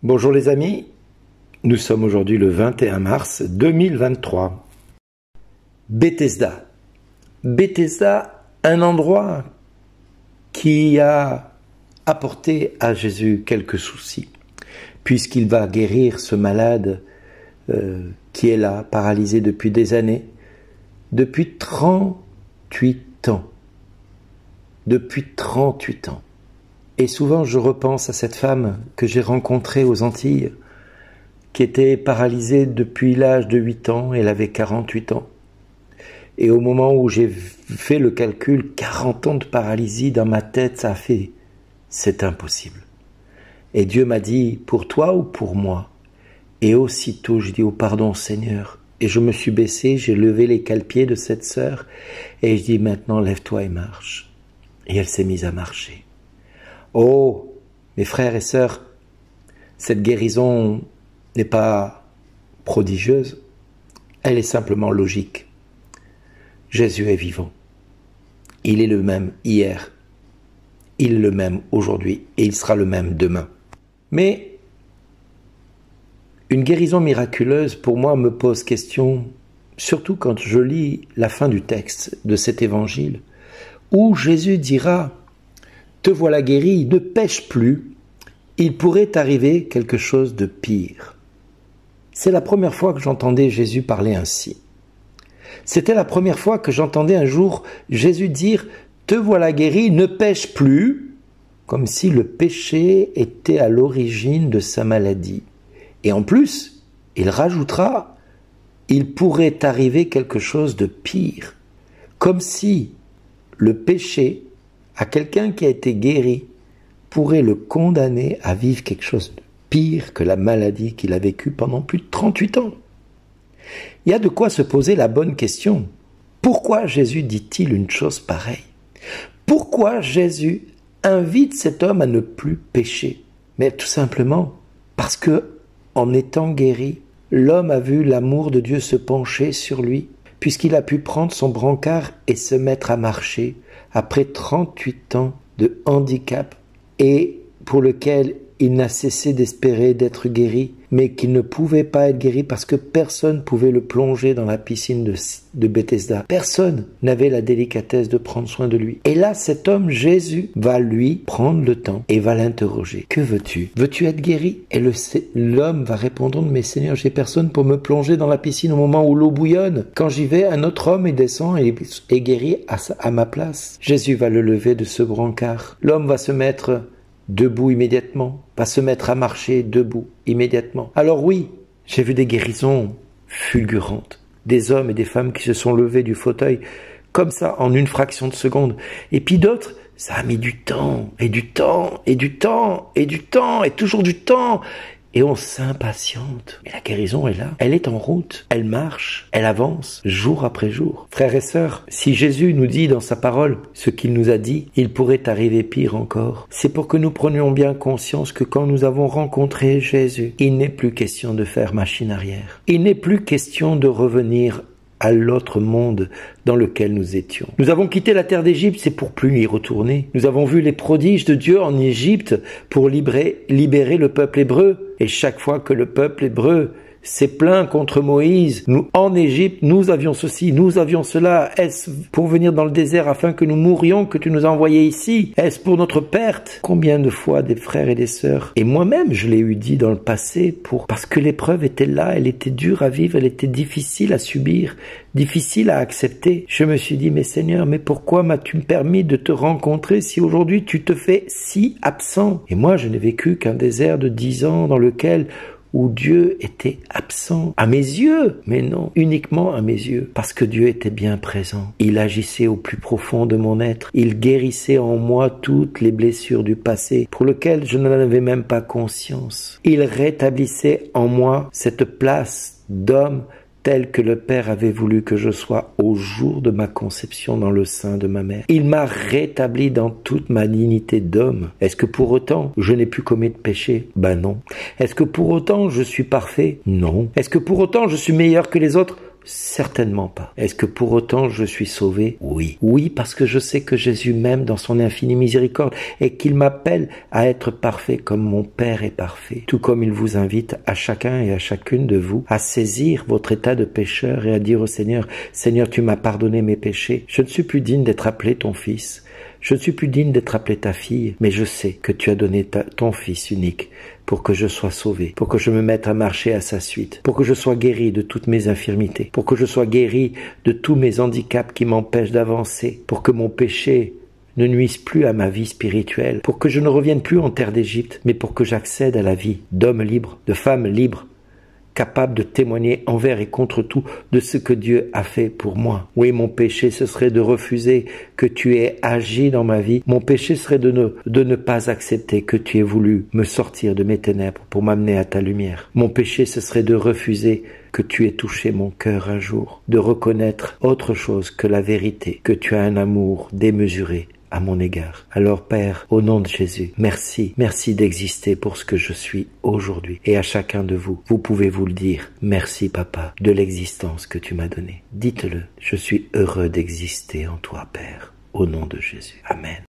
Bonjour les amis, nous sommes aujourd'hui le 21 mars 2023. Bethesda. Bethesda, un endroit qui a apporté à Jésus quelques soucis, puisqu'il va guérir ce malade qui est là, paralysé depuis des années, depuis 38 ans. Depuis 38 ans. Et souvent, je repense à cette femme que j'ai rencontrée aux Antilles, qui était paralysée depuis l'âge de 8 ans, elle avait 48 ans. Et au moment où j'ai fait le calcul, 40 ans de paralysie dans ma tête, ça a fait, c'est impossible. Et Dieu m'a dit, pour toi ou pour moi? Et aussitôt, je dis, oh pardon Seigneur. Et je me suis baissé, j'ai levé les cale-pieds de cette sœur, et je dis, maintenant lève-toi et marche. Et elle s'est mise à marcher. Oh, mes frères et sœurs, cette guérison n'est pas prodigieuse, elle est simplement logique. Jésus est vivant. Il est le même hier, il est le même aujourd'hui et il sera le même demain. Mais une guérison miraculeuse, pour moi, me pose question, surtout quand je lis la fin du texte de cet évangile, où Jésus dira « Te voilà guéri, ne pêche plus, il pourrait t'arriver quelque chose de pire. » C'est la première fois que j'entendais Jésus parler ainsi. C'était la première fois que j'entendais un jour Jésus dire « Te voilà guéri, ne pêche plus », comme si le péché était à l'origine de sa maladie. Et en plus, il rajoutera « Il pourrait t'arriver quelque chose de pire », comme si le péché à quelqu'un qui a été guéri pourrait le condamner à vivre quelque chose de pire que la maladie qu'il a vécue pendant plus de 38 ans. Il y a de quoi se poser la bonne question. Pourquoi Jésus dit-il une chose pareille? Pourquoi Jésus invite cet homme à ne plus pécher? Mais tout simplement parce que, en étant guéri, l'homme a vu l'amour de Dieu se pencher sur lui, puisqu'il a pu prendre son brancard et se mettre à marcher après 38 ans de handicap et pour lequel il n'a cessé d'espérer d'être guéri, mais qu'il ne pouvait pas être guéri parce que personne ne pouvait le plonger dans la piscine de Bethesda. Personne n'avait la délicatesse de prendre soin de lui. Et là, cet homme, Jésus, va lui prendre le temps et va l'interroger. Que veux-tu? Veux-tu être guéri? Et l'homme va répondre, mais Seigneur, j'ai personne pour me plonger dans la piscine au moment où l'eau bouillonne. Quand j'y vais, un autre homme, il descend et est guéri à ma place. Jésus va le lever de ce brancard. L'homme va se mettre debout immédiatement, va se mettre à marcher debout immédiatement. Alors oui, j'ai vu des guérisons fulgurantes, des hommes et des femmes qui se sont levés du fauteuil comme ça en une fraction de seconde. Et puis d'autres, ça a mis du temps, et du temps, et du temps, et du temps, et toujours du temps. Et on s'impatiente. Mais la guérison est là. Elle est en route. Elle marche. Elle avance jour après jour. Frères et sœurs, si Jésus nous dit dans sa parole ce qu'il nous a dit, il pourrait arriver pire encore. C'est pour que nous prenions bien conscience que quand nous avons rencontré Jésus, il n'est plus question de faire machine arrière. Il n'est plus question de revenir à l'autre monde dans lequel nous étions. Nous avons quitté la terre d'Égypte, c'est pour plus y retourner. Nous avons vu les prodiges de Dieu en Égypte pour libérer le peuple hébreu. Et chaque fois que le peuple hébreu s'est plaint contre Moïse, nous, en Égypte, nous avions ceci, nous avions cela. Est-ce pour venir dans le désert afin que nous mourions que tu nous as envoyés ici? Est-ce pour notre perte? Combien de fois des frères et des sœurs, et moi-même je l'ai eu dit dans le passé, parce que l'épreuve était là, elle était dure à vivre, elle était difficile à subir, difficile à accepter. Je me suis dit, mais Seigneur, mais pourquoi m'as-tu permis de te rencontrer si aujourd'hui tu te fais si absent? Et moi je n'ai vécu qu'un désert de 10 ans dans lequel où Dieu était absent à mes yeux, mais non, uniquement à mes yeux, parce que Dieu était bien présent. Il agissait au plus profond de mon être, il guérissait en moi toutes les blessures du passé, pour lesquelles je n'en avais même pas conscience. Il rétablissait en moi cette place d'homme tel que le Père avait voulu que je sois au jour de ma conception dans le sein de ma mère. Il m'a rétabli dans toute ma dignité d'homme. Est-ce que pour autant je n'ai plus commis de péché? Ben non. Est-ce que pour autant je suis parfait? Non. Est-ce que pour autant je suis meilleur que les autres? Certainement pas. Est-ce que pour autant je suis sauvé? Oui. Oui, parce que je sais que Jésus m'aime dans son infinie miséricorde et qu'il m'appelle à être parfait comme mon Père est parfait. Tout comme il vous invite à chacun et à chacune de vous à saisir votre état de pécheur et à dire au Seigneur, Seigneur, tu m'as pardonné mes péchés. Je ne suis plus digne d'être appelé ton fils. Je ne suis plus digne d'être appelé ta fille, mais je sais que tu as donné ton Fils unique pour que je sois sauvé, pour que je me mette à marcher à sa suite, pour que je sois guéri de toutes mes infirmités, pour que je sois guéri de tous mes handicaps qui m'empêchent d'avancer, pour que mon péché ne nuise plus à ma vie spirituelle, pour que je ne revienne plus en terre d'Égypte, mais pour que j'accède à la vie d'homme libre, de femme libre, capable de témoigner envers et contre tout de ce que Dieu a fait pour moi. Oui, mon péché, ce serait de refuser que tu aies agi dans ma vie. Mon péché serait de ne pas accepter que tu aies voulu me sortir de mes ténèbres pour m'amener à ta lumière. Mon péché, ce serait de refuser que tu aies touché mon cœur un jour, de reconnaître autre chose que la vérité, que tu as un amour démesuré à mon égard. Alors Père, au nom de Jésus, merci d'exister pour ce que je suis aujourd'hui. Et à chacun de vous, vous pouvez vous le dire, merci Papa de l'existence que tu m'as donnée. Dites-le, je suis heureux d'exister en toi Père, au nom de Jésus. Amen.